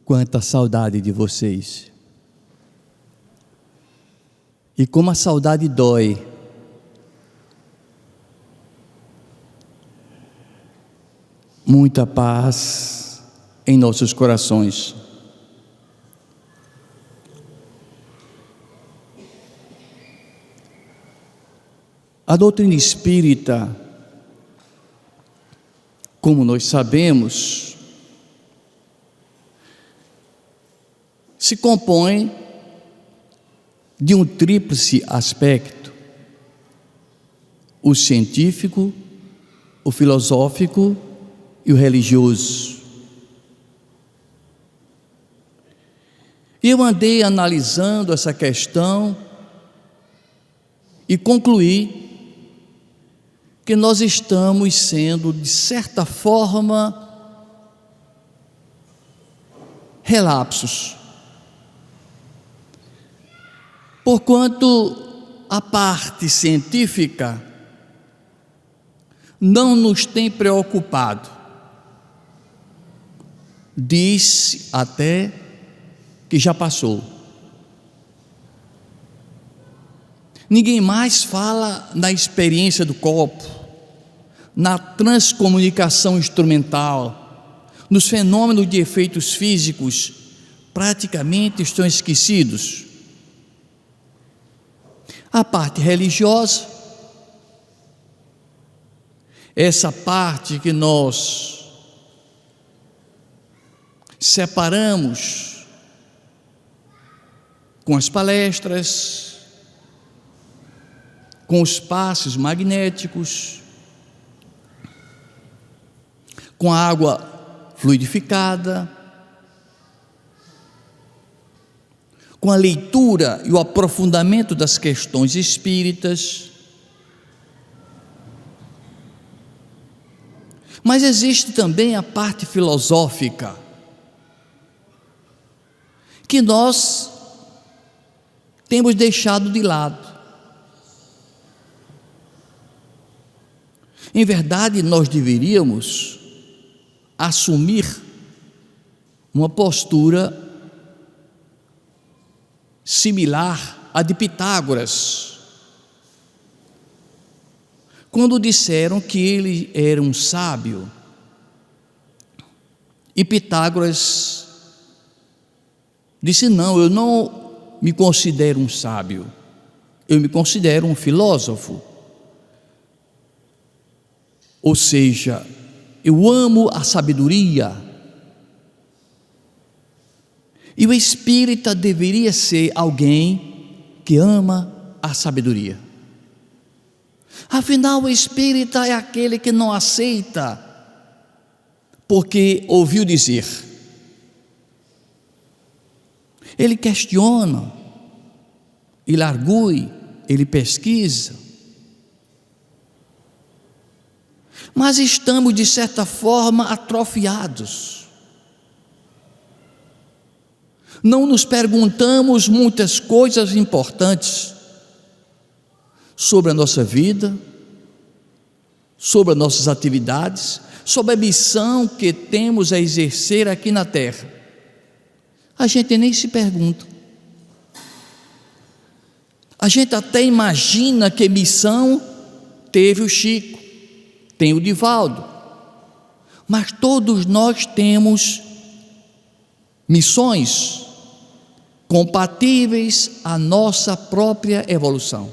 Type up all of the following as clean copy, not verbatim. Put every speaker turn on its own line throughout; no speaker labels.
quanta saudade de vocês. E como a saudade dói. Muita paz em nossos corações. A doutrina espírita, como nós sabemos, se compõe de um tríplice aspecto: o científico, o filosófico e o religioso. E eu andei analisando essa questão e concluí que nós estamos sendo, de certa forma, relapsos. Porquanto a parte científica não nos tem preocupado. Diz até que já passou. Ninguém mais fala na experiência do corpo, na transcomunicação instrumental, nos fenômenos de efeitos físicos, praticamente estão esquecidos. A parte religiosa, essa parte que nós separamos com as palestras, com os passes magnéticos, com a água fluidificada, com a leitura e o aprofundamento das questões espíritas. Mas existe também a parte filosófica, que nós temos deixado de lado. Em verdade, nós deveríamos assumir uma postura similar à de Pitágoras, quando disseram que ele era um sábio. E Pitágoras disse: não, eu não me considero um sábio, eu me considero um filósofo. Ou seja, eu amo a sabedoria. E o espírita deveria ser alguém que ama a sabedoria. Afinal, o espírita é aquele que não aceita porque ouviu dizer. Ele questiona, ele argue, ele pesquisa. Mas estamos, de certa forma, atrofiados. Não nos perguntamos muitas coisas importantes sobre a nossa vida, sobre as nossas atividades, sobre a missão que temos a exercer aqui na terra. A gente nem se pergunta. A gente até imagina que missão teve o Chico, tem o Divaldo, mas todos nós temos missões compatíveis à nossa própria evolução.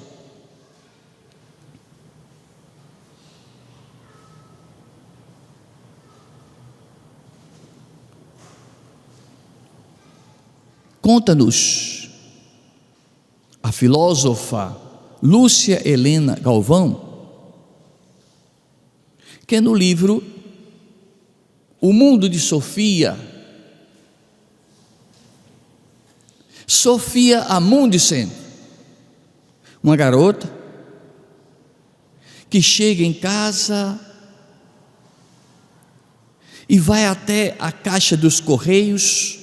Conta-nos a filósofa Lúcia Helena Galvão, que no livro O Mundo de Sofia, Sofia Amundsen, uma garota que chega em casa e vai até a caixa dos correios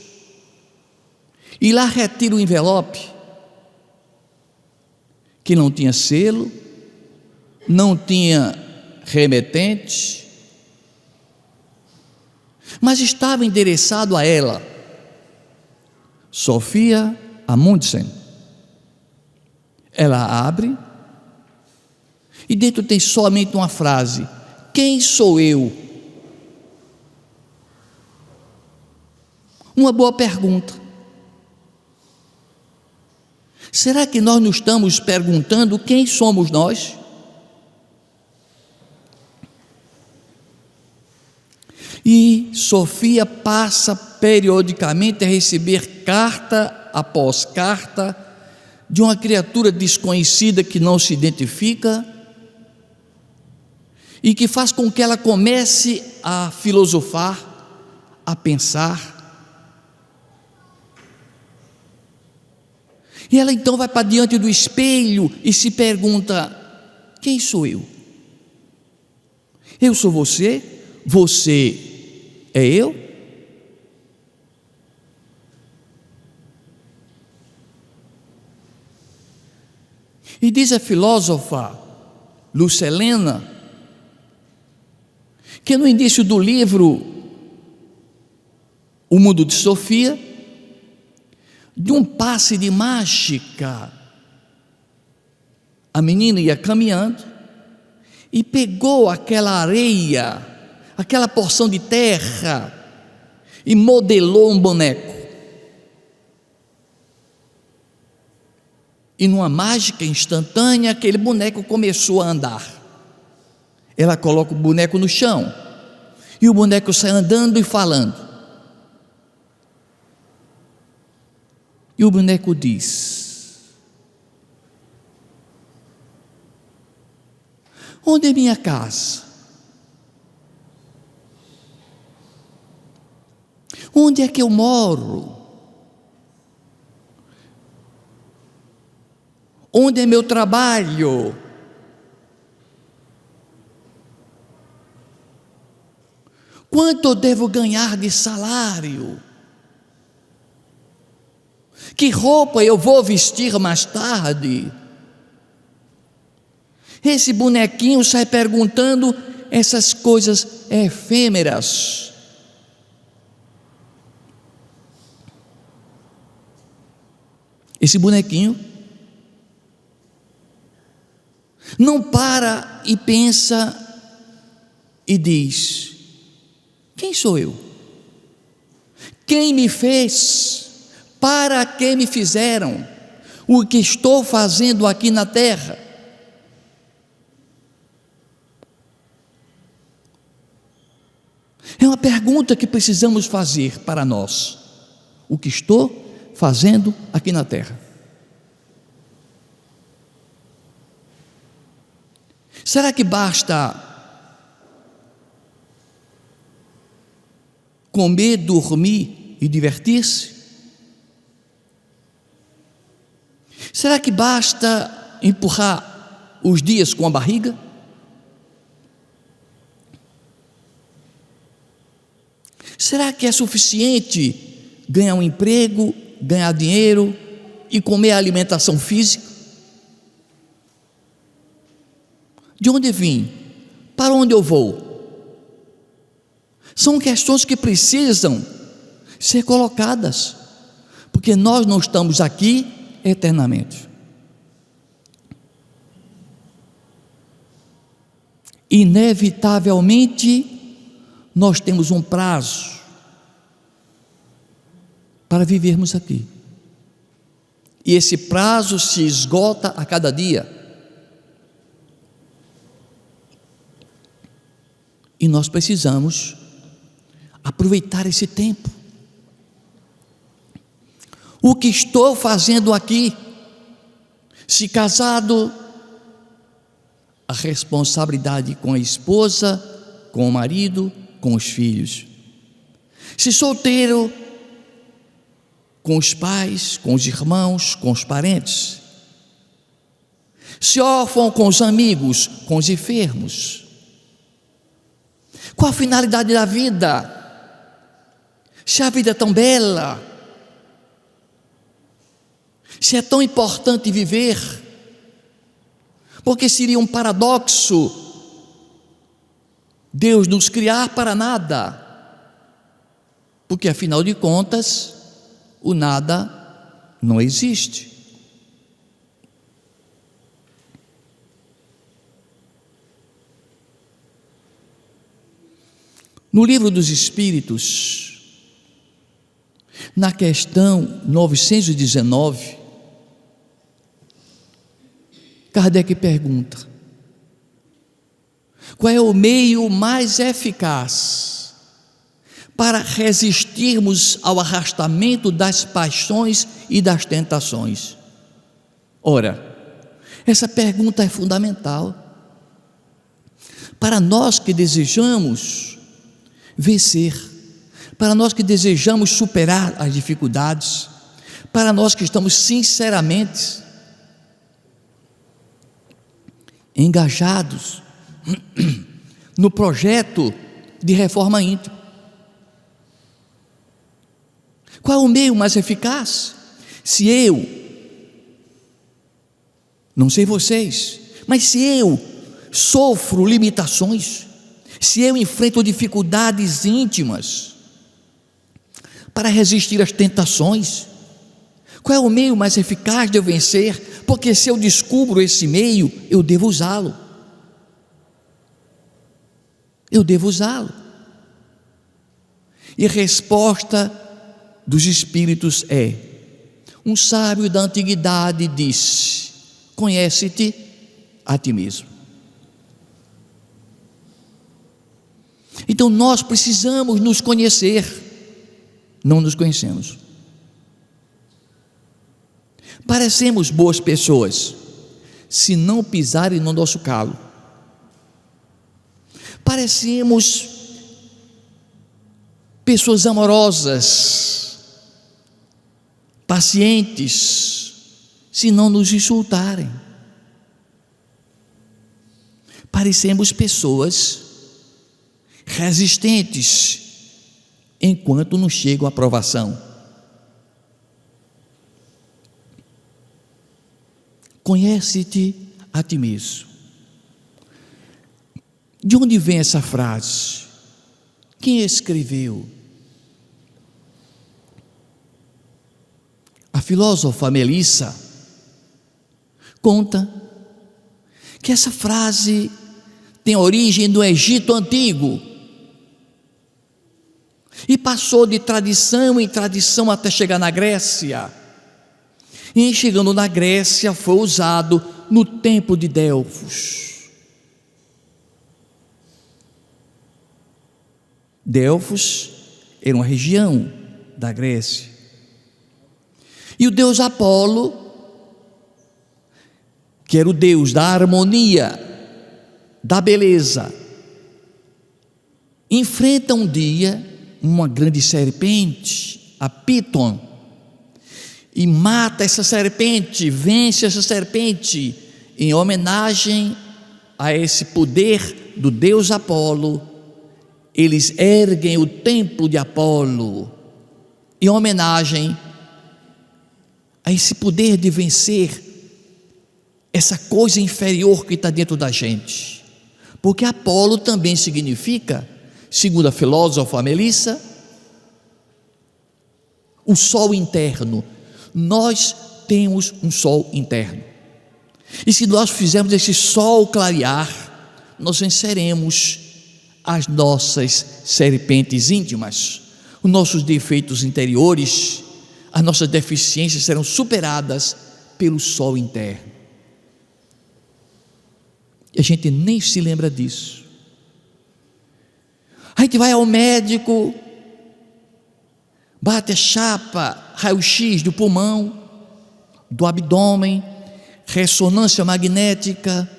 e lá retira o envelope que não tinha selo, não tinha remetente, mas estava endereçado a ela. Sofia Amundsen. Ela abre e dentro tem somente uma frase: quem sou eu? Uma boa pergunta. Será que nós nos estamos perguntando quem somos nós? E Sofia passa periodicamente a receber carta após carta de uma criatura desconhecida que não se identifica e que faz com que ela comece a filosofar, a pensar. E ela então vai para diante do espelho e se pergunta: quem sou eu? Eu sou você? Você é eu? E diz a filósofa Lucelena que no início do livro O Mundo de Sofia, de um passe de mágica, a menina ia caminhando e pegou aquela areia, aquela porção de terra, e modelou um boneco. E numa mágica instantânea, aquele boneco começou a andar. Ela coloca o boneco no chão e o boneco sai andando e falando. E o boneco diz: onde é minha casa? Onde é que eu moro? Onde é meu trabalho? Quanto eu devo ganhar de salário? Que roupa eu vou vestir mais tarde? Esse bonequinho sai perguntando essas coisas efêmeras. Esse bonequinho não para e pensa e diz: quem sou eu? Quem me fez? Para que me fizeram? O que estou fazendo aqui na terra? É uma pergunta que precisamos fazer para nós. O que estou fazendo aqui na terra? Será que basta comer, dormir e divertir-se? Será que basta empurrar os dias com a barriga? Será que é suficiente ganhar um emprego, ganhar dinheiro e comer a alimentação física? De onde vim? Para onde eu vou? São questões que precisam ser colocadas, porque nós não estamos aqui eternamente. Inevitavelmente, nós temos um prazo para vivermos aqui, e esse prazo se esgota a cada dia, e nós precisamos aproveitar esse tempo. O que estou fazendo aqui? Se casado, a responsabilidade com a esposa, com o marido, com os filhos. Se solteiro, com os pais, com os irmãos, com os parentes. Se órfão, com os amigos, com os enfermos. Qual a finalidade da vida? Se a vida é tão bela, se é tão importante viver, porque seria um paradoxo Deus nos criar para nada, porque afinal de contas o nada não existe. No Livro dos Espíritos, na questão 919, Kardec pergunta: qual é o meio mais eficaz para resistirmos ao arrastamento das paixões e das tentações? Ora, essa pergunta é fundamental para nós que desejamos vencer, para nós que desejamos superar as dificuldades, para nós que estamos sinceramente engajados no projeto de reforma íntima. Qual é o meio mais eficaz? Se eu, não sei vocês, mas se eu sofro limitações, se eu enfrento dificuldades íntimas para resistir às tentações, qual é o meio mais eficaz de eu vencer? Porque se eu descubro esse meio, eu devo usá-lo. Eu devo usá-lo. E a resposta dos Espíritos é: um sábio da antiguidade disse: conhece-te a ti mesmo. Então nós precisamos nos conhecer, não nos conhecemos. Parecemos boas pessoas se não pisarem no nosso calo. Parecemos pessoas amorosas, pacientes, se não nos insultarem. Parecemos pessoas resistentes enquanto não chega a aprovação. Conhece-te a ti mesmo. De onde vem essa frase? Quem escreveu? A filósofa Melissa conta que essa frase tem origem do Egito Antigo e passou de tradição em tradição até chegar na Grécia. E chegando na Grécia foi usado no templo de Delfos. Delfos era uma região da Grécia. E o deus Apolo, que era o deus da harmonia, da beleza, enfrenta um dia uma grande serpente, a Piton, e mata essa serpente, vence essa serpente, em homenagem a esse poder do deus Apolo. Eles erguem o templo de Apolo, em homenagem a esse poder de vencer essa coisa inferior que está dentro da gente, porque Apolo também significa, segundo a filósofa Melissa, o sol interno. Nós temos um sol interno, e se nós fizermos esse sol clarear, nós venceremos as nossas serpentes íntimas, os nossos defeitos interiores, as nossas deficiências serão superadas pelo sol interno. E a gente nem se lembra disso. A gente vai ao médico, bate a chapa, raio-x do pulmão, do abdômen, ressonância magnética,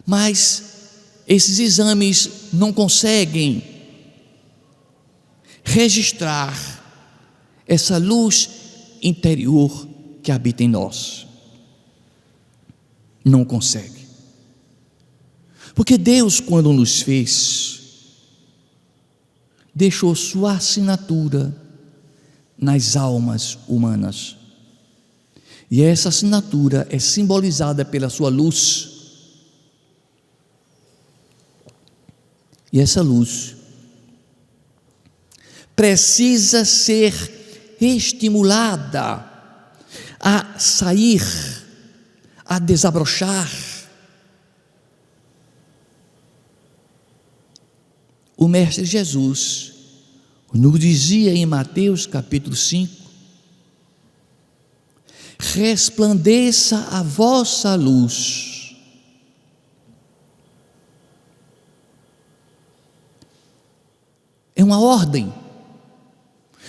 mas esses exames não conseguem registrar essa luz interior que habita em nós. Não consegue. Porque Deus, quando nos fez, deixou sua assinatura nas almas humanas. E essa assinatura é simbolizada pela sua luz. E essa luz precisa ser estimulada a sair, a desabrochar. O Mestre Jesus nos dizia em Mateus capítulo 5: resplandeça a vossa luz. É uma ordem,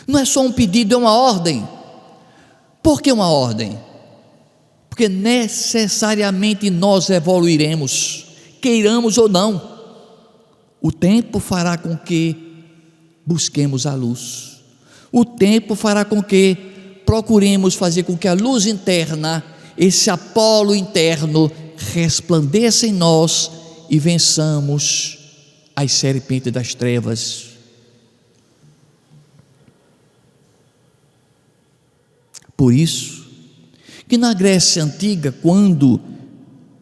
não é só um pedido, é uma ordem. Por que uma ordem? Porque necessariamente nós evoluiremos, queiramos ou não. O tempo fará com que busquemos a luz. O tempo fará com que procuremos fazer com que a luz interna, esse Apolo interno, resplandeça em nós e vençamos as serpentes das trevas. Por isso que na Grécia Antiga, quando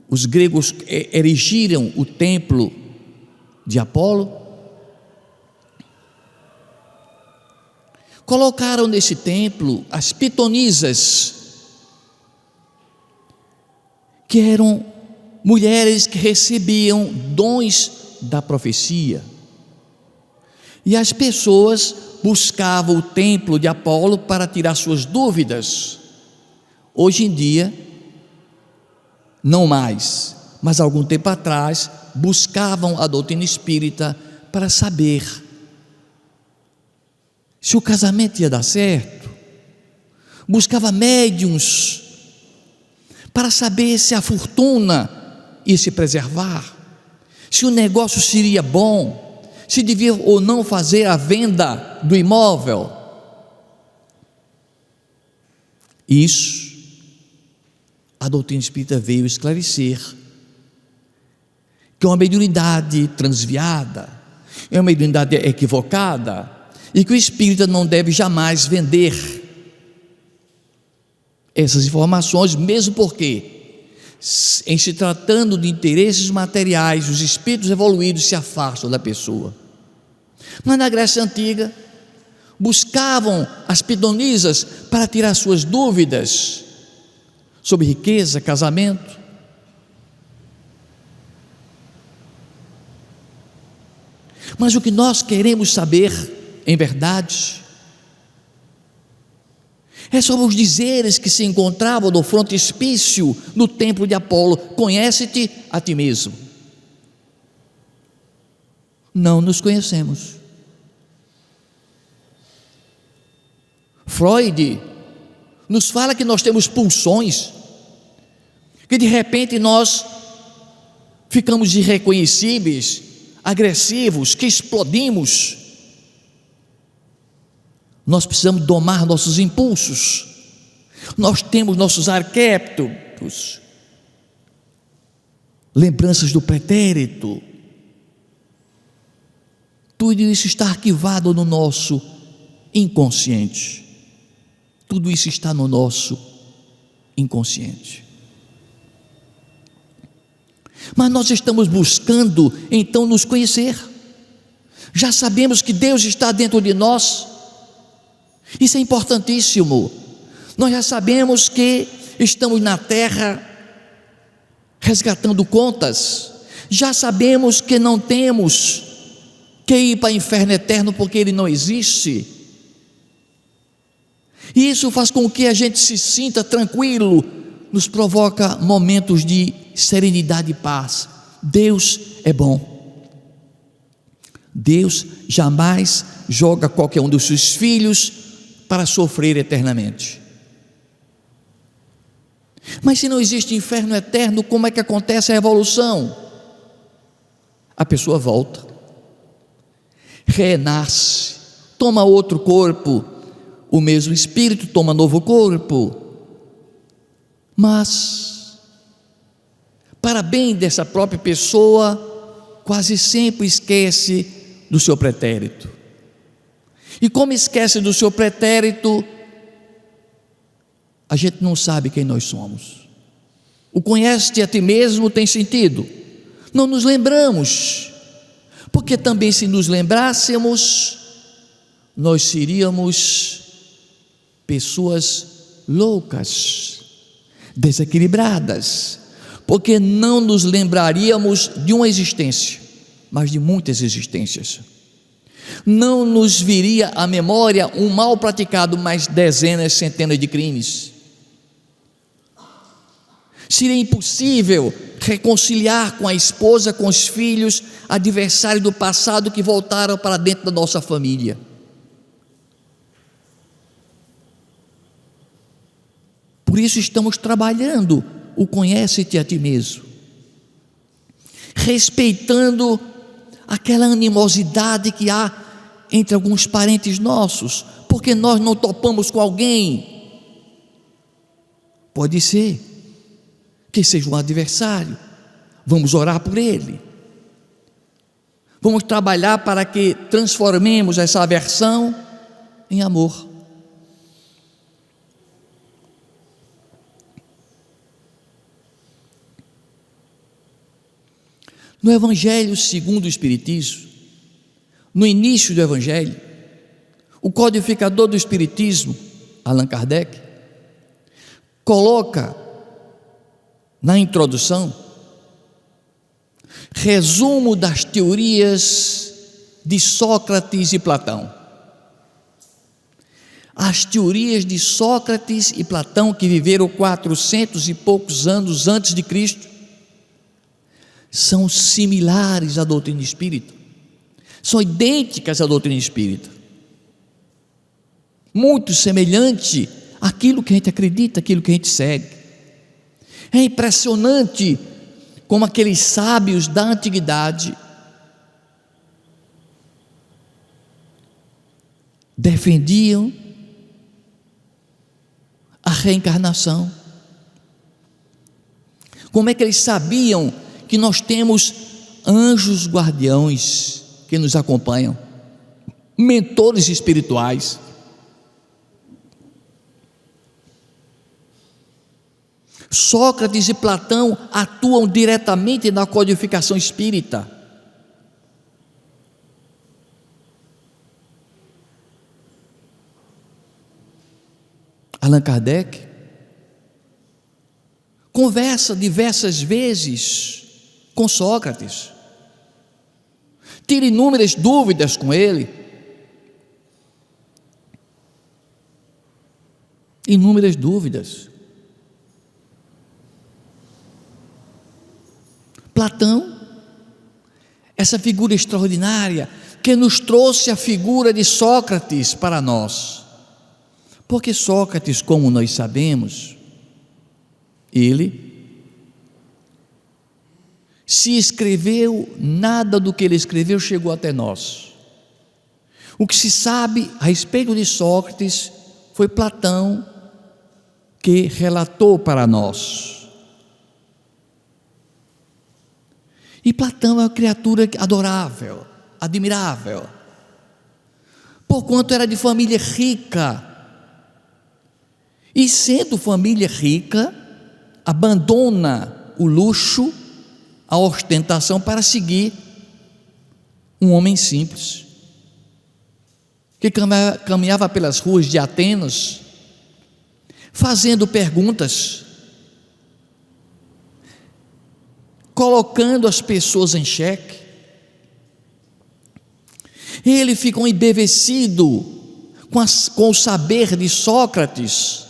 os gregos erigiram o templo de Apolo, colocaram nesse templo as pitonisas, que eram mulheres que recebiam dons da profecia, e as pessoas buscavam o templo de Apolo para tirar suas dúvidas. Hoje em dia, não mais, mas algum tempo atrás, buscavam a doutrina espírita para saber se o casamento ia dar certo. Buscava médiuns para saber se a fortuna ia se preservar, se o negócio seria bom, se devia ou não fazer a venda do imóvel. Isso a doutrina espírita veio esclarecer, que é uma mediunidade transviada, é uma mediunidade equivocada, e que o espírita não deve jamais vender essas informações, mesmo porque, em se tratando de interesses materiais, os espíritos evoluídos se afastam da pessoa. Mas na Grécia Antiga, buscavam as pitonisas para tirar suas dúvidas sobre riqueza, casamento. Mas o que nós queremos saber, em verdade, é sobre os dizeres que se encontravam no frontispício no templo de Apolo: conhece-te a ti mesmo. Não nos conhecemos. Freud nos fala que nós temos pulsões, que de repente nós ficamos irreconhecíveis, agressivos, que explodimos. Nós precisamos domar nossos impulsos. Nós temos nossos arquétipos, lembranças do pretérito. Tudo isso está arquivado no nosso inconsciente. Tudo isso está no nosso inconsciente. Mas nós estamos buscando então nos conhecer. Já sabemos que Deus está dentro de nós. Isso é importantíssimo. Nós já sabemos que estamos na terra resgatando contas. Já sabemos que não temos que ir para o inferno eterno, porque ele não existe. E isso faz com que a gente se sinta tranquilo, nos provoca momentos de serenidade e paz. Deus é bom. Deus jamais joga qualquer um dos seus filhos para sofrer eternamente. Mas se não existe inferno eterno, como é que acontece a evolução? A pessoa volta, renasce, toma outro corpo, o mesmo espírito toma novo corpo, mas para bem dessa própria pessoa, quase sempre esquece do seu pretérito. E como esquece do seu pretérito, a gente não sabe quem nós somos. O conhece-te a ti mesmo tem sentido. Não nos lembramos, porque também se nos lembrássemos, nós seríamos pessoas loucas, desequilibradas, porque não nos lembraríamos de uma existência, mas de muitas existências. Não nos viria à memória um mal praticado, mas dezenas, centenas de crimes. Seria impossível reconciliar com a esposa, com os filhos, adversários do passado que voltaram para dentro da nossa família. Por isso estamos trabalhando o conhece-te a ti mesmo, respeitando aquela animosidade que há entre alguns parentes nossos, porque nós não topamos com alguém. Pode ser que seja um adversário, vamos orar por ele, vamos trabalhar para que transformemos essa aversão em amor. No Evangelho segundo o Espiritismo, no início do Evangelho, o codificador do Espiritismo, Allan Kardec, coloca na introdução resumo das teorias de Sócrates e Platão. As teorias de Sócrates e Platão, que viveram 400 e poucos anos antes de Cristo, são similares à doutrina espírita, são idênticas à doutrina espírita, muito semelhante àquilo que a gente acredita, àquilo que a gente segue. É impressionante como aqueles sábios da antiguidade defendiam a reencarnação. Como é que eles sabiam que nós temos anjos guardiões que nos acompanham, mentores espirituais? Sócrates e Platão atuam diretamente na codificação espírita. Allan Kardec conversa diversas vezes com Sócrates, tira inúmeras dúvidas com ele, inúmeras dúvidas. Platão, essa figura extraordinária que nos trouxe a figura de Sócrates para nós, porque Sócrates, como nós sabemos, ele se escreveu, nada do que ele escreveu chegou até nós. O que se sabe a respeito de Sócrates foi Platão que relatou para nós. E Platão é uma criatura adorável, admirável, porquanto era de família rica, e sendo família rica, abandona o luxo, a ostentação para seguir um homem simples, que caminhava pelas ruas de Atenas, fazendo perguntas, colocando as pessoas em xeque. Ele ficou embevecido com o saber de Sócrates,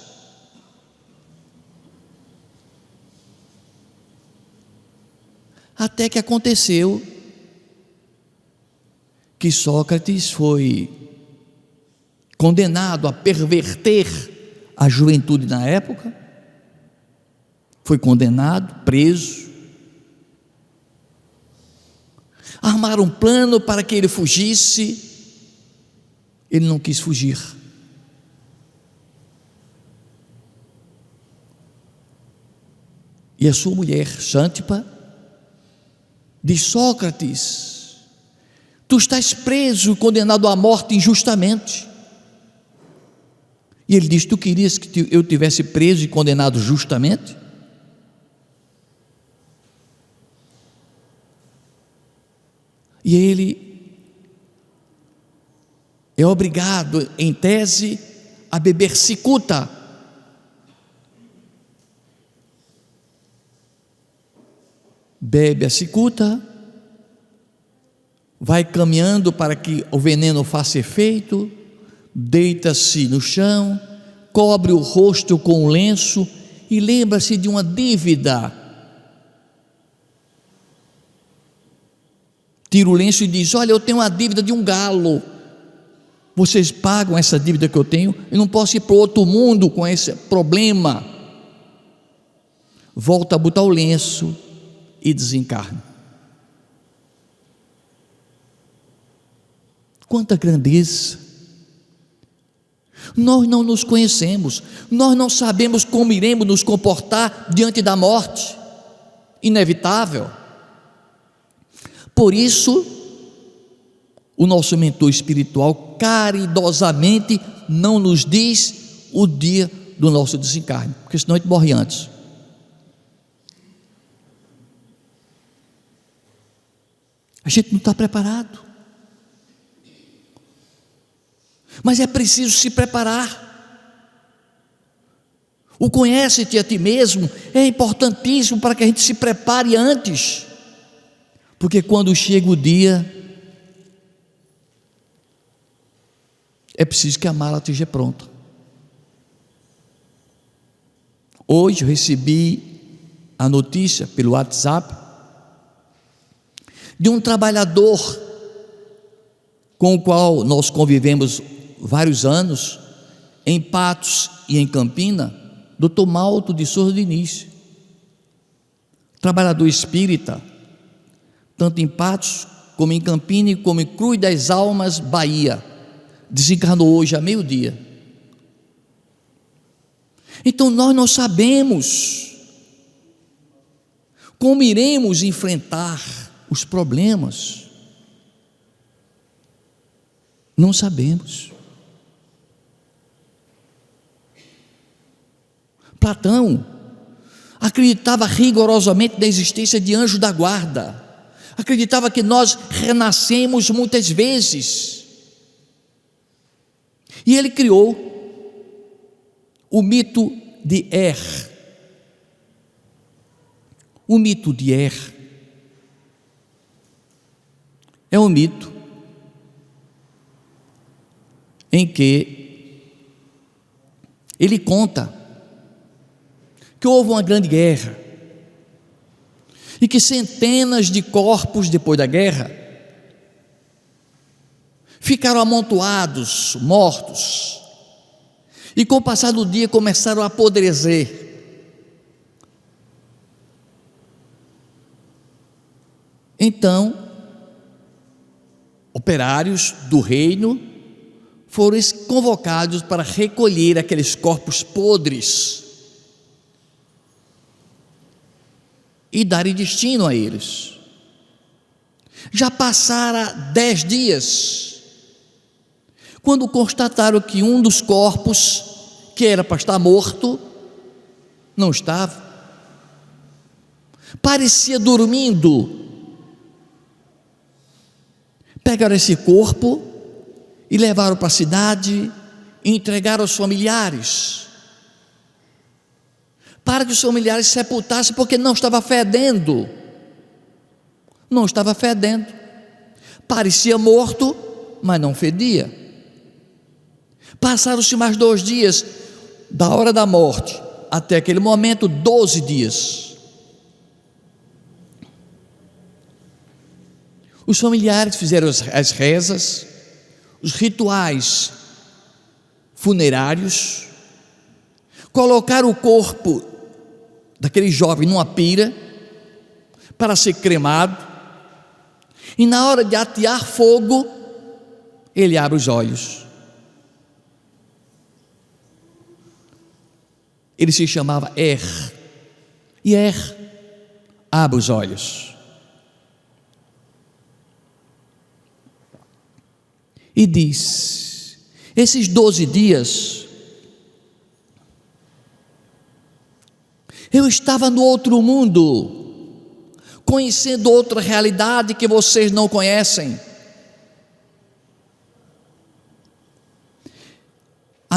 até que aconteceu que Sócrates foi condenado a perverter a juventude na época, foi condenado, preso, armaram um plano para que ele fugisse, ele não quis fugir. E a sua mulher, Xântipa, diz: Sócrates, tu estás preso, condenado à morte injustamente. E ele diz: tu querias que eu tivesse preso e condenado justamente? E ele é obrigado, em tese, a beber cicuta. Bebe a cicuta, vai caminhando para que o veneno faça efeito, deita-se no chão, cobre o rosto com um lenço e lembra-se de uma dívida. Tira o lenço e diz: olha, eu tenho uma dívida de um galo, vocês pagam essa dívida que eu tenho? Eu não posso ir para outro mundo com esse problema. Volta a botar o lenço e desencarna. Quanta grandeza! Nós não nos conhecemos, nós não sabemos como iremos nos comportar diante da morte inevitável. Por isso, o nosso mentor espiritual caridosamente não nos diz o dia do nosso desencarne, porque senão a gente morre antes. A gente não está preparado. Mas é preciso se preparar. O conhece-te a ti mesmo é importantíssimo para que a gente se prepare antes, porque quando chega o dia, é preciso que a mala esteja pronta. Hoje eu recebi a notícia pelo WhatsApp de um trabalhador com o qual nós convivemos vários anos, em Patos e em Campina, Dr. Malto de Souza Diniz, trabalhador espírita, tanto em Patos, como em Campina e como em Cruz das Almas, Bahia, desencarnou hoje a meio-dia. Então nós não sabemos como iremos enfrentar os problemas, não sabemos. Platão acreditava rigorosamente na existência de anjos da guarda, acreditava que nós renascemos muitas vezes, e ele criou o mito de Er. O mito de Er é um mito em que ele conta que houve uma grande guerra e que centenas de corpos depois da guerra ficaram amontoados, mortos, e com o passar do dia começaram a apodrecer. Então, operários do reino foram convocados para recolher aqueles corpos podres e darem destino a eles. Já passaram 10 dias, quando constataram que um dos corpos, que era para estar morto, não estava, parecia dormindo. Pegaram esse corpo e levaram para a cidade e entregaram aos familiares, para que os familiares sepultassem, porque não estava fedendo. Não estava fedendo, parecia morto, mas não fedia. Passaram-se mais 2 dias, da hora da morte até aquele momento, 12 dias. Os familiares fizeram as rezas, os rituais funerários, colocaram o corpo daquele jovem numa pira para ser cremado, e na hora de atear fogo, ele abre os olhos. Ele se chamava Er, e Er abre os olhos e diz: esses 12 dias eu estava no outro mundo, conhecendo outra realidade que vocês não conhecem.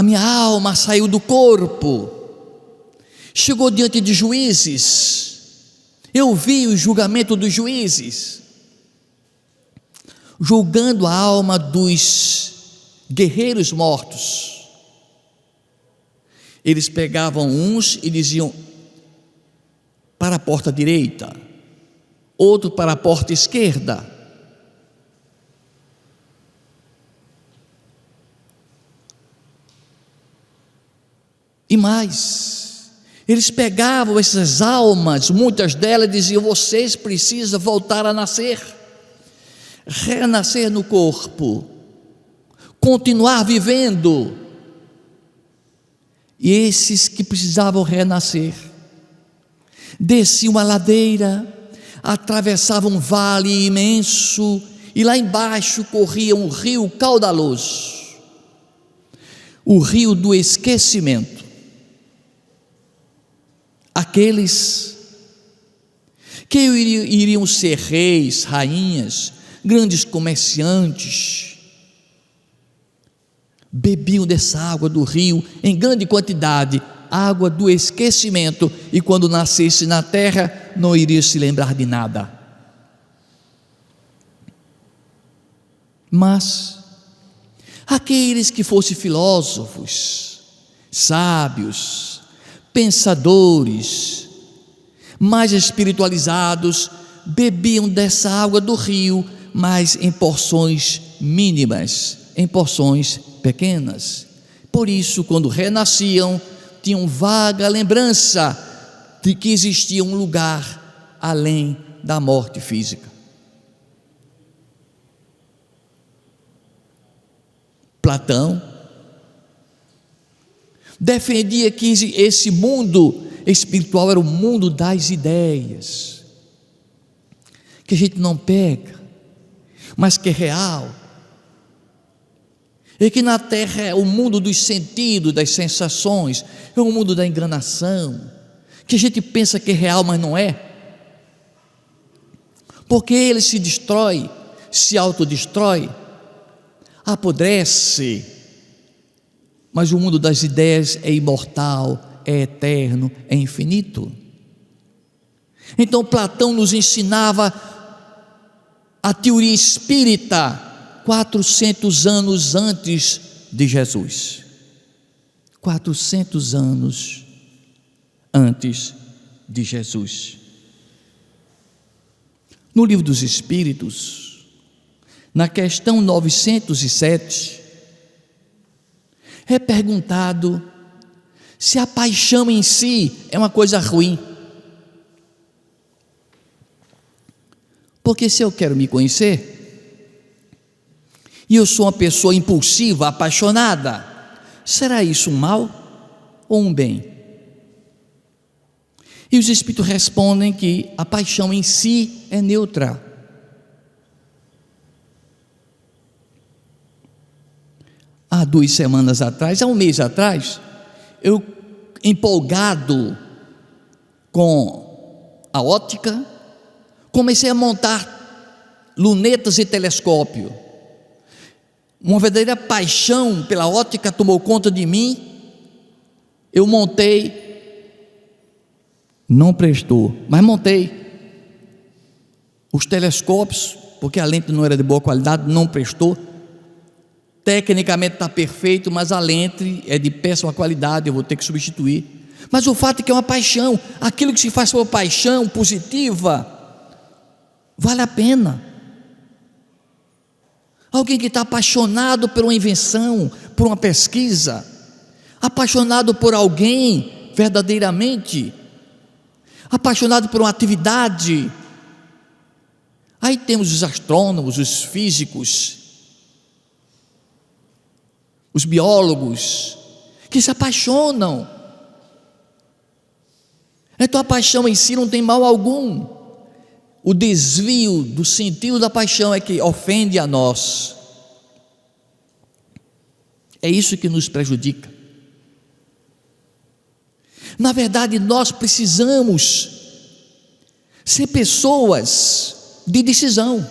a minha alma saiu do corpo, chegou diante de juízes, eu vi o julgamento dos juízes, julgando a alma dos guerreiros mortos. Eles pegavam uns e diziam para a porta direita, outro para a porta esquerda. E mais, eles pegavam essas almas, muitas delas diziam: vocês precisam voltar a nascer, renascer no corpo, continuar vivendo. E esses que precisavam renascer, desciam uma ladeira, atravessavam um vale imenso, e lá embaixo corria um rio caudaloso, o rio do esquecimento. Aqueles que iriam ser reis, rainhas, grandes comerciantes, bebiam dessa água do rio em grande quantidade, água do esquecimento, e quando nascesse na terra não iria se lembrar de nada. Mas aqueles que fossem filósofos, sábios, pensadores, mais espiritualizados, bebiam dessa água do rio, mas em porções mínimas, em porções pequenas. Por isso, quando renasciam, tinham vaga lembrança de que existia um lugar além da morte física. Platão defendia que esse mundo espiritual era o mundo das ideias, que a gente não pega, mas que é real, e que na terra é o mundo dos sentidos, das sensações, é o mundo da enganação, que a gente pensa que é real, mas não é, porque ele se destrói, se autodestrói, apodrece. Mas o mundo das ideias é imortal, é eterno, é infinito. Então Platão nos ensinava a teoria espírita 400 anos antes de Jesus. 400 anos antes de Jesus. No Livro dos Espíritos, na questão 907, é perguntado se a paixão em si é uma coisa ruim. Porque se eu quero me conhecer, e eu sou uma pessoa impulsiva, apaixonada, será isso um mal ou um bem? E os Espíritos respondem que a paixão em si é neutra. Há 2 semanas atrás, há um mês atrás, eu empolgado com a ótica, comecei a montar lunetas e telescópio. Uma verdadeira paixão pela ótica tomou conta de mim. Eu montei, não prestou, mas montei os telescópios, porque a lente não era de boa qualidade, não prestou. Tecnicamente está perfeito, mas a lente é de péssima qualidade, eu vou ter que substituir. Mas o fato é que é uma paixão, aquilo que se faz por paixão positiva, vale a pena. Alguém que está apaixonado por uma invenção, por uma pesquisa, apaixonado por alguém verdadeiramente, apaixonado por uma atividade. Aí temos os astrônomos, os físicos, os biólogos, que se apaixonam. Então a paixão em si não tem mal algum. O desvio do sentido da paixão é que ofende a nós. É isso que nos prejudica. Na verdade, nós precisamos ser pessoas de decisão.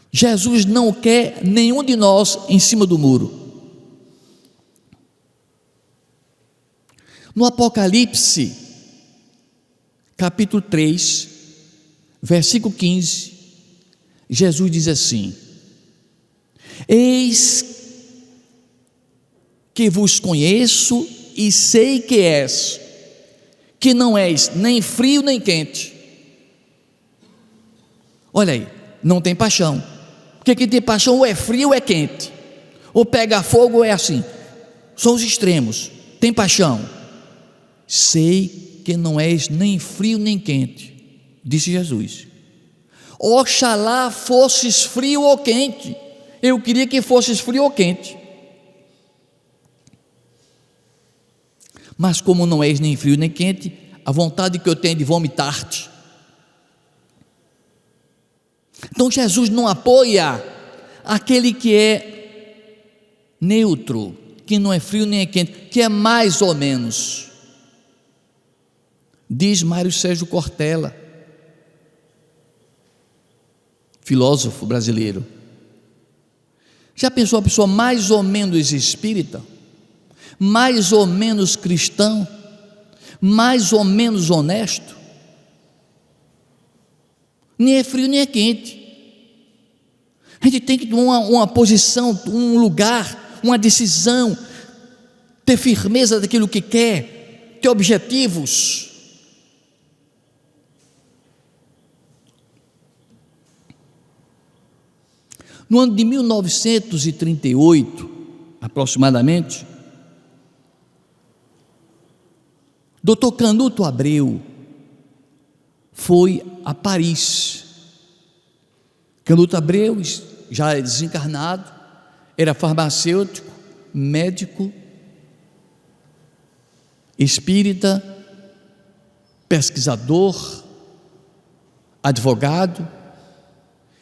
Jesus não quer nenhum de nós em cima do muro. No Apocalipse, capítulo 3, versículo 15, Jesus diz assim: eis que vos conheço e sei que és, que não és nem frio nem quente. Olha aí, não tem paixão, porque quem tem paixão ou é frio ou é quente, ou pega fogo ou é assim, são os extremos. Tem paixão. Sei que não és nem frio nem quente, disse Jesus. Oxalá fosses frio ou quente. Eu queria que fosses frio ou quente, mas como não és nem frio nem quente, a vontade que eu tenho é de vomitar-te. Então Jesus não apoia aquele que é neutro, que não é frio nem é quente, que é mais ou menos. Diz Mário Sérgio Cortella, filósofo brasileiro. Já pensou a pessoa mais ou menos espírita, mais ou menos cristão, mais ou menos honesto? Nem é frio nem é quente. A gente tem que tomar uma posição, um lugar, uma decisão, ter firmeza daquilo que quer, ter objetivos. No ano de 1938, aproximadamente, Dr. Canuto Abreu foi a Paris. Canuto Abreu, já é desencarnado, era farmacêutico, médico, espírita, pesquisador, advogado.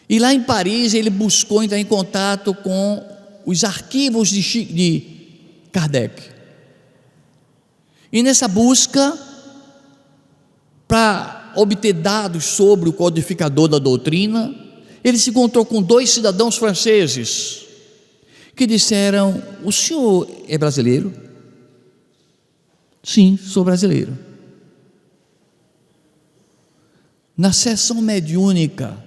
E lá em Paris ele buscou entrar em contato com os arquivos de Kardec. E nessa busca, para obter dados sobre o codificador da doutrina, ele se encontrou com dois cidadãos franceses que disseram: o senhor é brasileiro? Sim, sou brasileiro. Na sessão mediúnica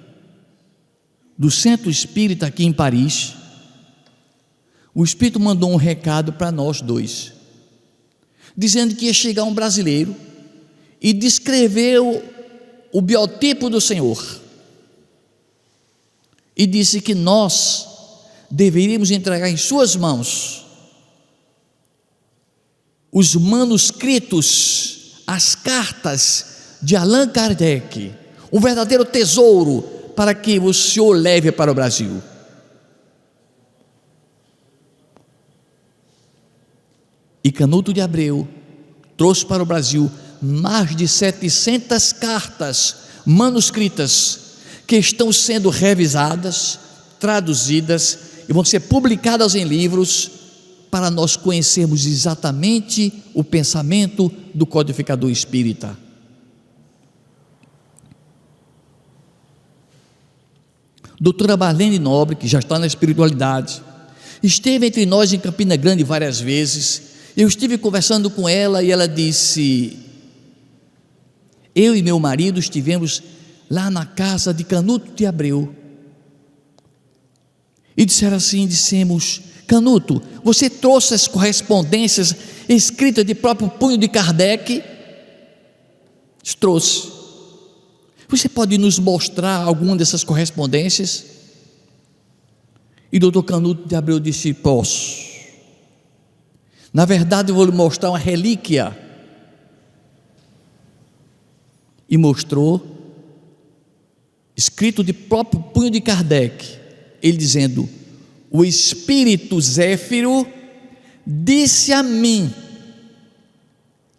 do Centro Espírita aqui em Paris, o Espírito mandou um recado para nós dois, dizendo que ia chegar um brasileiro e descreveu o biotipo do Senhor, e disse que nós deveríamos entregar em suas mãos os manuscritos, as cartas de Allan Kardec, um verdadeiro tesouro, para que o senhor leve para o Brasil. E Canuto de Abreu trouxe para o Brasil mais de 700 cartas manuscritas, que estão sendo revisadas, traduzidas e vão ser publicadas em livros, para nós conhecermos exatamente o pensamento do codificador espírita. Doutora Marlene Nobre, que já está na espiritualidade, esteve entre nós em Campina Grande várias vezes. Eu estive conversando com ela e ela disse: eu e meu marido estivemos lá na casa de Canuto de Abreu, e disseram assim, dissemos: Canuto, você trouxe as correspondências escritas de próprio punho de Kardec? Trouxe. Você pode nos mostrar alguma dessas correspondências? E doutor Canuto de Abreu disse: posso. Na verdade eu vou lhe mostrar uma relíquia. E mostrou, escrito de próprio punho de Kardec, ele dizendo: o espírito Zéfiro disse a mim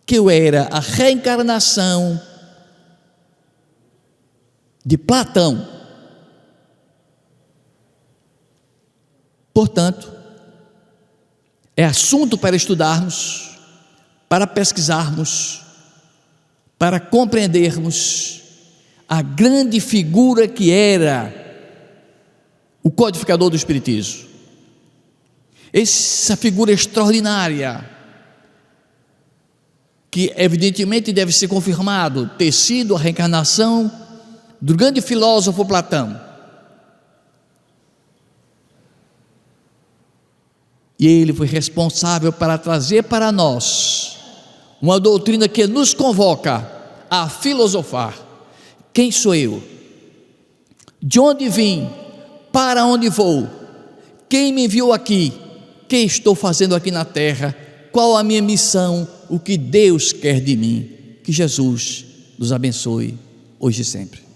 que eu era a reencarnação de Platão. Portanto, é assunto para estudarmos, para pesquisarmos, para compreendermos a grande figura que era o codificador do Espiritismo. Essa figura extraordinária, que evidentemente deve ser confirmado ter sido a reencarnação do grande filósofo Platão. E ele foi responsável para trazer para nós uma doutrina que nos convoca a filosofar. Quem sou eu? De onde vim? Para onde vou? Quem me enviou aqui? O que estou fazendo aqui na terra? Qual a minha missão? O que Deus quer de mim? Que Jesus nos abençoe hoje e sempre.